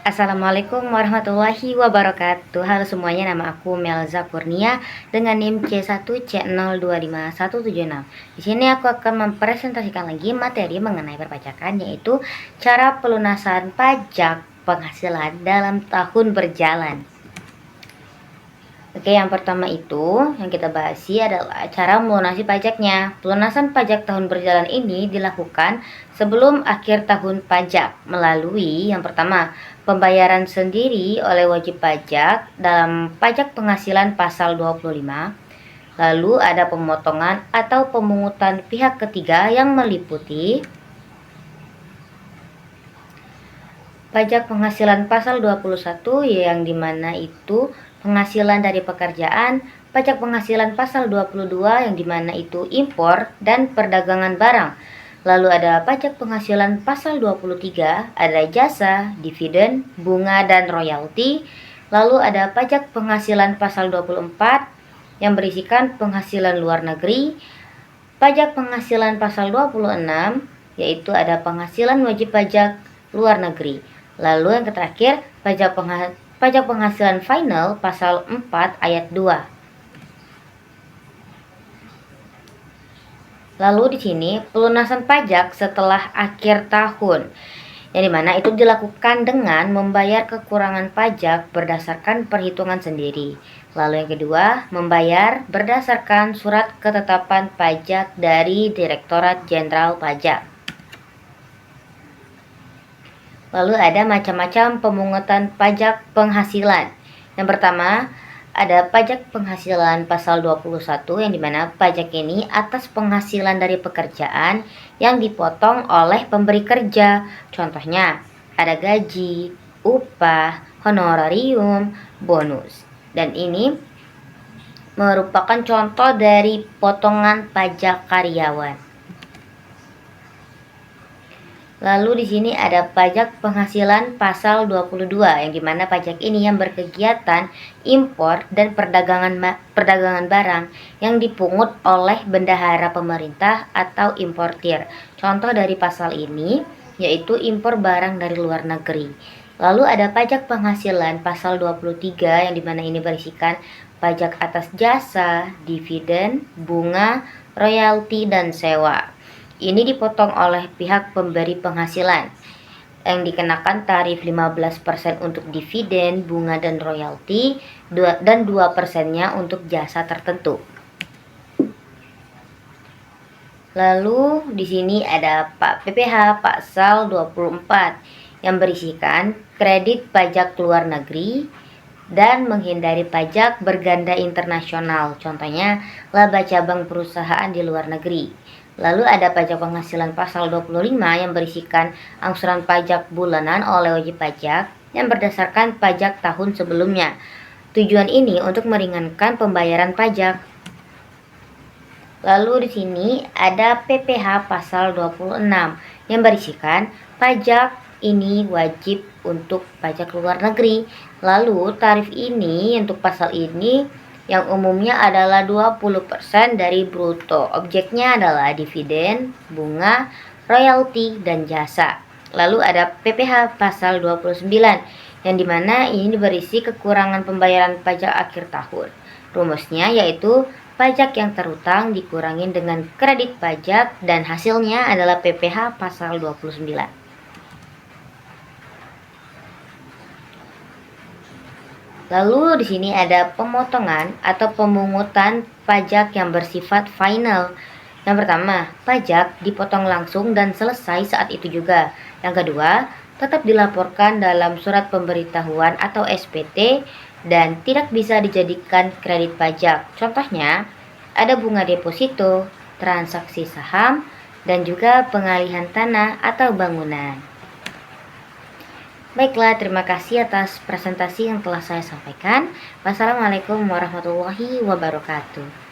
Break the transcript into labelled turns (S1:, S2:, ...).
S1: Assalamualaikum warahmatullahi wabarakatuh. Halo semuanya, nama aku Melza Kurnia dengan NIM C1C025176. Di sini aku akan mempresentasikan lagi materi mengenai perpajakan, yaitu cara pelunasan pajak penghasilan dalam tahun berjalan. Oke, yang pertama itu yang kita bahas adalah cara melunasi pajaknya. Pelunasan pajak tahun berjalan ini dilakukan sebelum akhir tahun pajak melalui yang pertama, pembayaran sendiri oleh wajib pajak dalam pajak penghasilan pasal 25. Lalu ada pemotongan atau pemungutan pihak ketiga yang meliputi pajak penghasilan pasal 21 yang dimana itu penghasilan dari pekerjaan, pajak penghasilan pasal 22 yang dimana itu impor dan perdagangan barang. Lalu ada pajak penghasilan pasal 23, ada jasa, dividen, bunga dan royalti. Lalu ada pajak penghasilan pasal 24 yang berisikan penghasilan luar negeri, pajak penghasilan pasal 26 yaitu ada penghasilan wajib pajak luar negeri. Lalu yang terakhir, pajak penghasilan final pasal 4 ayat 2. Lalu di sini pelunasan pajak setelah akhir tahun, yang dimana itu dilakukan dengan membayar kekurangan pajak berdasarkan perhitungan sendiri. Lalu yang kedua, membayar berdasarkan surat ketetapan pajak dari Direktorat Jenderal Pajak. Lalu ada macam-macam pemungutan pajak penghasilan. Yang pertama, ada pajak penghasilan pasal 21 yang dimana pajak ini atas penghasilan dari pekerjaan yang dipotong oleh pemberi kerja. Contohnya, ada gaji, upah, honorarium, bonus. Dan ini merupakan contoh dari potongan pajak karyawan. Lalu di sini ada pajak penghasilan pasal 22 yang dimana pajak ini yang berkegiatan impor dan perdagangan barang yang dipungut oleh bendahara pemerintah atau importir. Contoh dari pasal ini yaitu impor barang dari luar negeri. Lalu ada pajak penghasilan pasal 23 yang dimana ini berisikan pajak atas jasa, dividen, bunga, royalti, dan sewa. Ini dipotong oleh pihak pemberi penghasilan yang dikenakan tarif 15% untuk dividen, bunga, dan royalti dan 2%-nya untuk jasa tertentu. Lalu di sini ada PPh pasal 24 yang berisikan kredit pajak luar negeri dan menghindari pajak berganda internasional. Contohnya laba cabang perusahaan di luar negeri. Lalu ada pajak penghasilan pasal 25 yang berisikan angsuran pajak bulanan oleh wajib pajak yang berdasarkan pajak tahun sebelumnya. Tujuan ini untuk meringankan pembayaran pajak. Lalu di sini ada PPh pasal 26 yang berisikan pajak ini wajib untuk pajak luar negeri. Lalu tarif ini untuk pasal ini yang umumnya adalah 20% dari bruto. Objeknya adalah dividen, bunga, royalti, dan jasa. Lalu ada PPh pasal 29 yang dimana ini berisi kekurangan pembayaran pajak akhir tahun. Rumusnya yaitu pajak yang terutang dikurangin dengan kredit pajak dan hasilnya adalah PPh pasal 29. Lalu di sini ada pemotongan atau pemungutan pajak yang bersifat final. Yang pertama, pajak dipotong langsung dan selesai saat itu juga. Yang kedua, tetap dilaporkan dalam surat pemberitahuan atau SPT dan tidak bisa dijadikan kredit pajak. Contohnya, ada bunga deposito, transaksi saham, dan juga pengalihan tanah atau bangunan. Baiklah, terima kasih atas presentasi yang telah saya sampaikan. Wassalamualaikum warahmatullahi wabarakatuh.